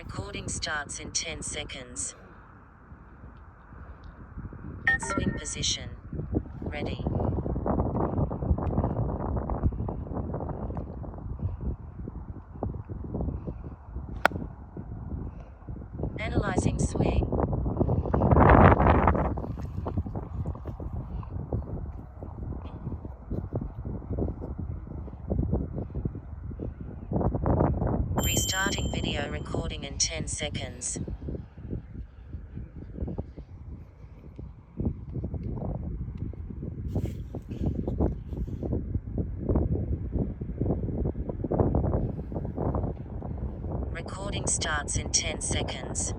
Recording starts in 10 seconds. And swing position. Ready. Analyzing swing. Restarting video recording in 10 seconds. Recording starts in 10 seconds.